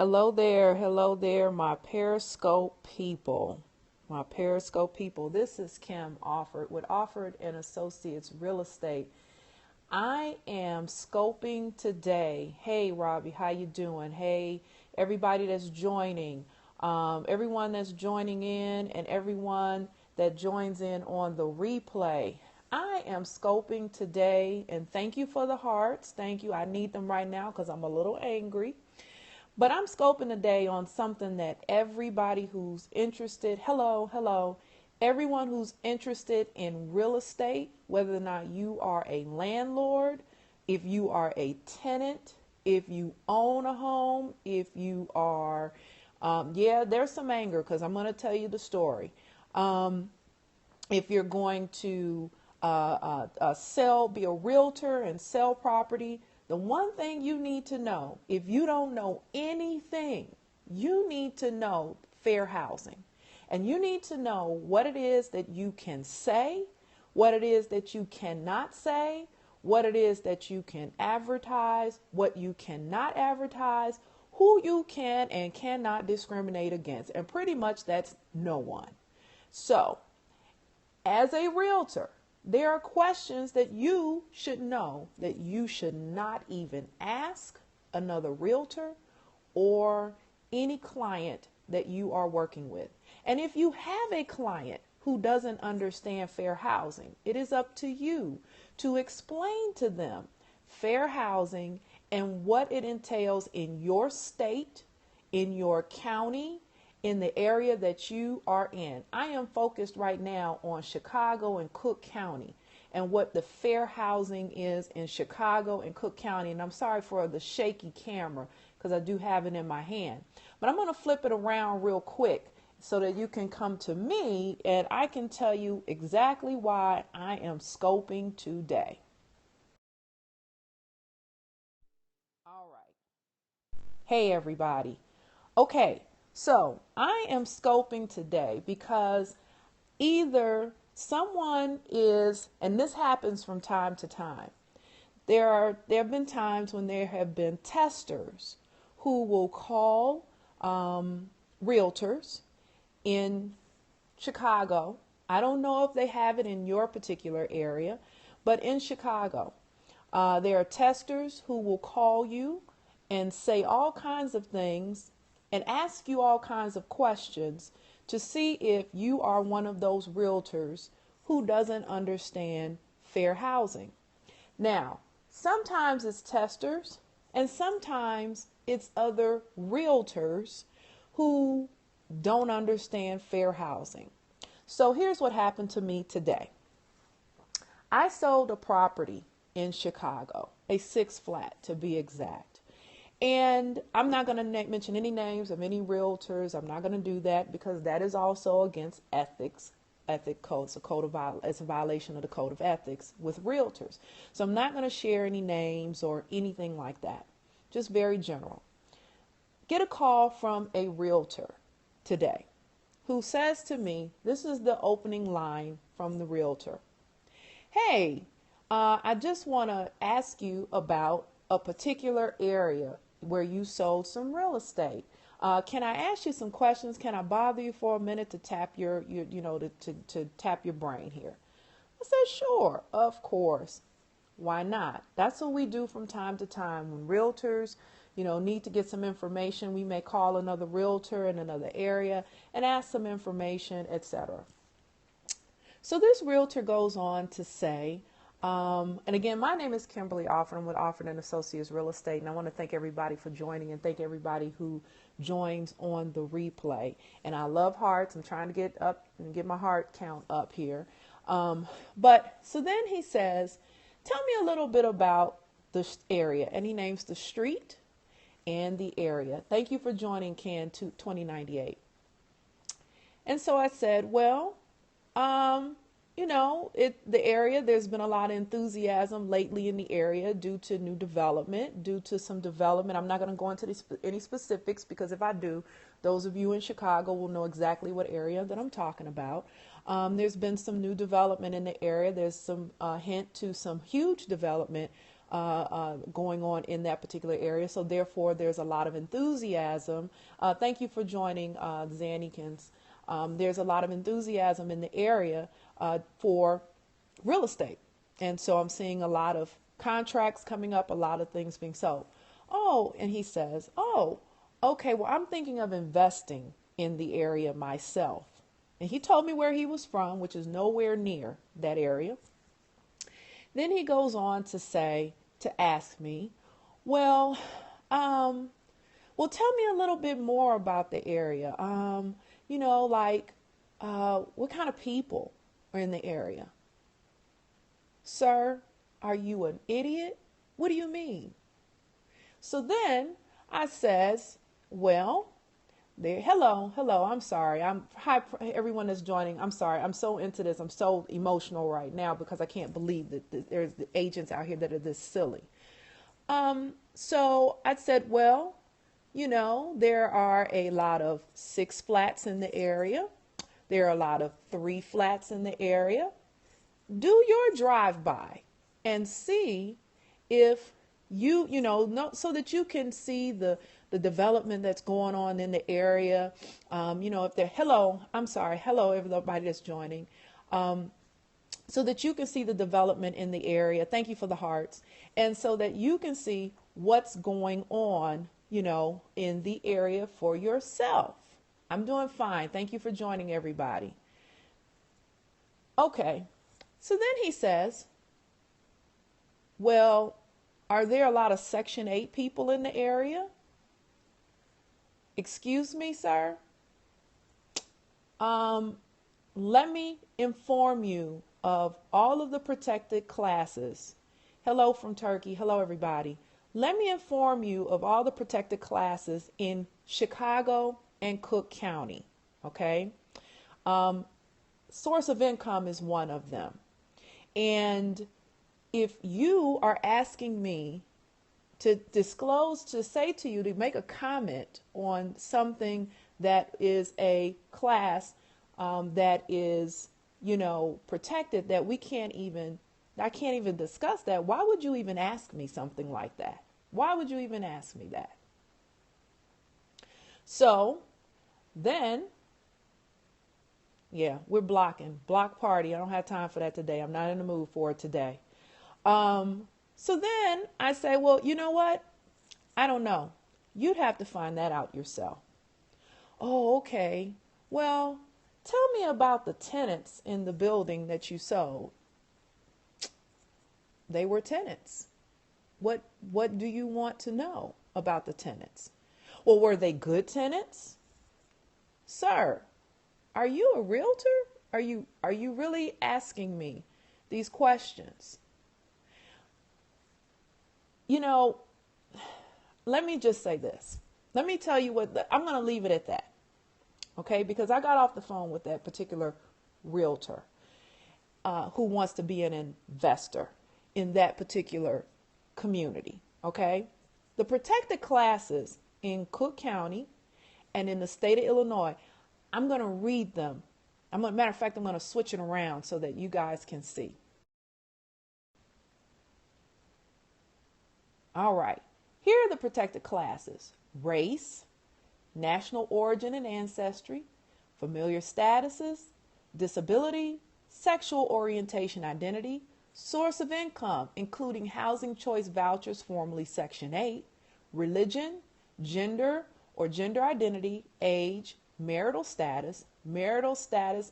hello there, my Periscope people. My Periscope people. This is Kim Offord with Offord and Associates Real Estate. I am scoping today. Hey, Robbie, how you doing? Hey, everybody that's joining, everyone that's joining in, and everyone that joins in on the replay. I am scoping today, and thank you for the hearts. Thank you. I need them right now because I'm a little angry. But I'm scoping today on something that everybody who's interested, everyone who's interested in real estate, whether or not you are a landlord, if you are a tenant, if you own a home, if you are, there's some anger because I'm going to tell you the story. If you're going to be a realtor and sell property, the one thing you need to know, if you don't know anything, you need to know fair housing. And you need to know what it is that you can say, what it is that you cannot say, what it is that you can advertise, what you cannot advertise, who you can and cannot discriminate against. And pretty much that's no one. So, as a realtor, there are questions that you should know that you should not even ask another realtor or any client that you are working with. And if you have a client who doesn't understand fair housing, it is up to you to explain to them fair housing and what it entails in your state, in your county, in the area that you are in. I am focused right now on Chicago and Cook County and what the fair housing is in Chicago and Cook County. And I'm sorry for the shaky camera because I do have it in my hand. But I'm going to flip it around real quick so that you can come to me and I can tell you exactly why I am scoping today. All right. Hey, everybody. Okay. So I am scoping today because either someone is, and this happens from time to time, there have been times when there have been testers who will call realtors in Chicago. I don't know if they have it in your particular area, but in Chicago, there are testers who will call you and say all kinds of things and ask you all kinds of questions to see if you are one of those realtors who doesn't understand fair housing. Now, sometimes it's testers and sometimes it's other realtors who don't understand fair housing. So here's what happened to me today. I sold a property in Chicago, a 6-flat to be exact. And I'm not going to mention any names of any realtors. I'm not going to do that because that is also against ethics. Ethic code. It's a violation of the code of ethics with realtors. So I'm not going to share any names or anything like that. Just very general. Get a call from a realtor today who says to me, this is the opening line from the realtor. Hey, I just want to ask you about a particular area where you sold some real estate. Can I ask you some questions? Can I bother you for a minute to tap to tap your brain here? I said, sure, of course. Why not? That's what we do from time to time when realtors, need to get some information. We may call another realtor in another area and ask some information, etc. So this realtor goes on to say, and again, my name is Kimberly Offord. I'm with Offord and Associates Real Estate, and I want to thank everybody for joining and thank everybody who joins on the replay. And I love hearts. I'm trying to get up and get my heart count up here. But so then he says, tell me a little bit about the area, and he names the street and the area. Thank you for joining CAN 2098. And so I said, well, the area, there's been a lot of enthusiasm lately in the area due to new development, due to some development. I'm not going to go into any specifics because if I do, those of you in Chicago will know exactly what area that I'm talking about. There's been some new development in the area. There's some hint to some huge development going on in that particular area. So therefore, there's a lot of enthusiasm. Thank you for joining, Zanikins. There's a lot of enthusiasm in the area for real estate. And so I'm seeing a lot of contracts coming up, a lot of things being sold. Oh, and he says, oh, okay, well, I'm thinking of investing in the area myself. And he told me where he was from, which is nowhere near that area. Then he goes on to say, to ask me, well, tell me a little bit more about the area. What kind of people are in the area? Sir, are you an idiot? What do you mean? So then I says, well, there, hello, I'm sorry. Hi, everyone that's joining. I'm sorry. I'm so into this. I'm so emotional right now because I can't believe that there's the agents out here that are this silly. So I said, well, there are a lot of 6 flats in the area. There are a lot of 3 flats in the area. Do your drive-by and see if so that you can see the development that's going on in the area. If they're, hello, everybody that's joining. So that you can see the development in the area. Thank you for the hearts. And so that you can see what's going on, in the area for yourself. I'm doing fine. Thank you for joining, everybody. Okay. So then he says, well, are there a lot of Section 8 people in the area? Excuse me, sir. Let me inform you of all of the protected classes. Hello from Turkey. Hello, everybody. Let me inform you of all the protected classes in Chicago and Cook County. Okay. Source of income is one of them. And if you are asking me to disclose, to say to you, to make a comment on something that is a class that is, protected, that I can't even discuss that. Why would you even ask me something like that? Why would you even ask me that? So then, yeah, we're block party. I don't have time for that today. I'm not in the mood for it today. So then I say, well, you know what? I don't know. You'd have to find that out yourself. Oh, okay. Well, tell me about the tenants in the building that you sold. They were tenants. What do you want to know about the tenants? Well, were they good tenants? Sir, are you a realtor? Are you really asking me these questions? Let me just say this. Let me tell you I'm going to leave it at that. Okay? Because I got off the phone with that particular realtor who wants to be an investor in that particular community. Okay? The protected classes in Cook County and in the state of Illinois, I'm going to read them. Matter of fact, I'm going to switch it around so that you guys can see. All right. Here are the protected classes: race, national origin and ancestry, familiar statuses, disability, sexual orientation identity, source of income, including housing choice vouchers, formerly Section 8, religion, gender or gender identity, age, marital status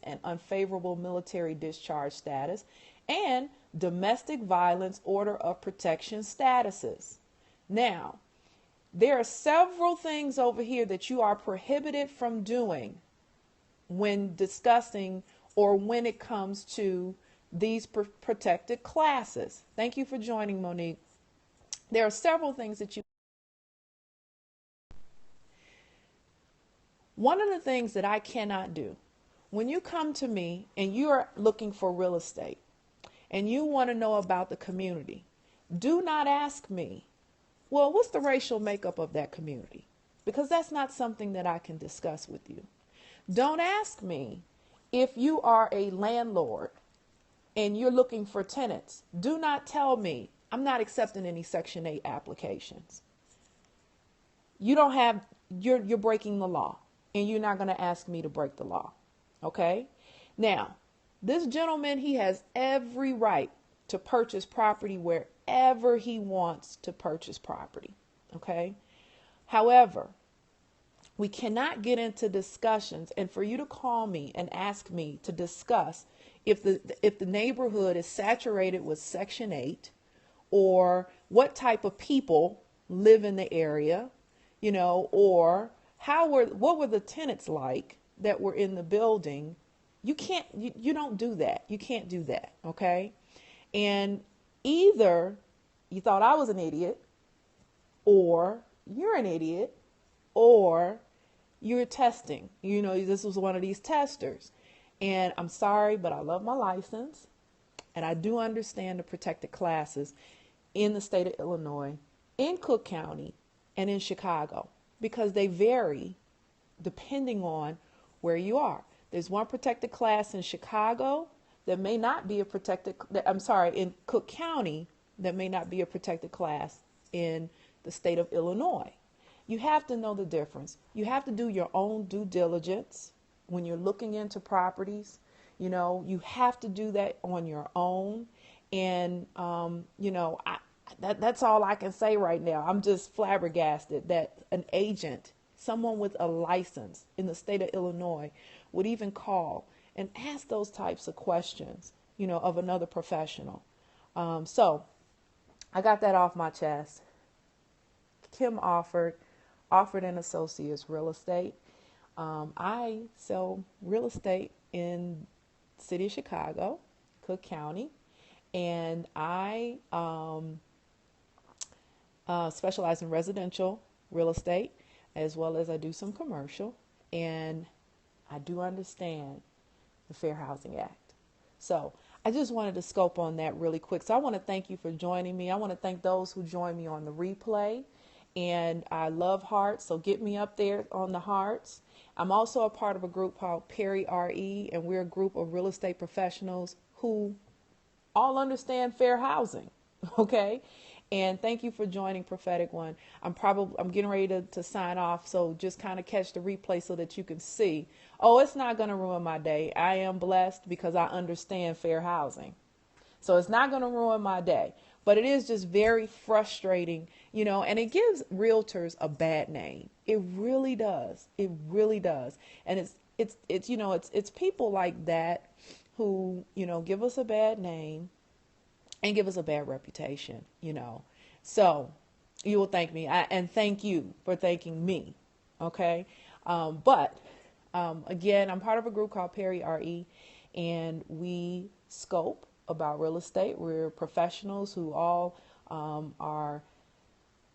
and unfavorable military discharge status, and domestic violence order of protection statuses. Now, there are several things over here that you are prohibited from doing when discussing or when it comes to these protected classes. Thank you for joining, Monique. There are several things that you. One of the things that I cannot do when you come to me and you are looking for real estate and you want to know about the community, do not ask me, well, what's the racial makeup of that community? Because that's not something that I can discuss with you. Don't ask me if you are a landlord and you're looking for tenants. Do not tell me I'm not accepting any Section 8 applications. You don't have, you're breaking the law, and you're not going to ask me to break the law. Okay? Now, this gentleman, he has every right to purchase property wherever he wants to purchase property. Okay? However, we cannot get into discussions, and for you to call me and ask me to discuss if the neighborhood is saturated with Section 8, or what type of people live in the area, or what were the tenants like that were in the building. You don't do that. You can't do that. Okay. And either you thought I was an idiot, or you're an idiot, or you're testing. This was one of these testers. And I'm sorry, but I love my license. And I do understand the protected classes in the state of Illinois, in Cook County, and in Chicago, because they vary depending on where you are. There's one protected class in Chicago that may not be in Cook County, that may not be a protected class in the state of Illinois. You have to know the difference. You have to do your own due diligence when you're looking into properties. You have to do that on your own. And, that's all I can say right now. I'm just flabbergasted that an agent, someone with a license in the state of Illinois, would even call and ask those types of questions, of another professional. So I got that off my chest. Kim Offord and Associates Real Estate. I sell real estate in the city of Chicago, Cook County, and I specialize in residential real estate, as well as I do some commercial, and I do understand the Fair Housing Act. So I just wanted to scope on that really quick. So I want to thank you for joining me. I want to thank those who joined me on the replay. And I love hearts, so get me up there on the hearts. I'm also a part of a group called Perry RE, and we're a group of real estate professionals who all understand fair housing. Okay? And thank you for joining Prophetic One. I'm getting ready to sign off, so just kind of catch the replay so that you can see. Oh, it's not going to ruin my day. I am blessed because I understand fair housing. So it's not going to ruin my day. But it is just very frustrating, and it gives realtors a bad name. It really does. It really does. And it's people like that who, give us a bad name and give us a bad reputation, So you will thank me. And thank you for thanking me. Okay. Again, I'm part of a group called Perry RE, and we scope about real estate. We're professionals who all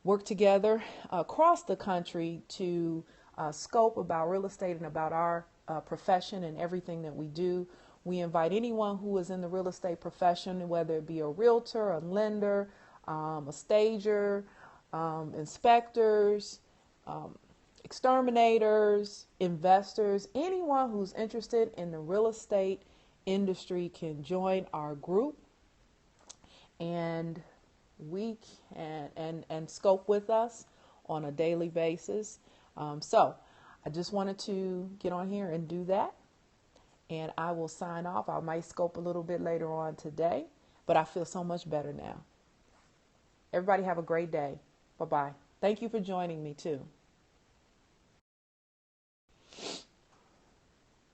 work together across the country to scope about real estate and about our profession and everything that we do. We invite anyone who is in the real estate profession, whether it be a realtor, a lender, a stager, inspectors, exterminators, investors, anyone who's interested in the real estate industry can join our group, and we can and scope with us on a daily basis. So I just wanted to get on here and do that, and I will sign off. I might scope a little bit later on today, but I feel so much better now. Everybody have a great day. Bye-bye. Thank you for joining me too.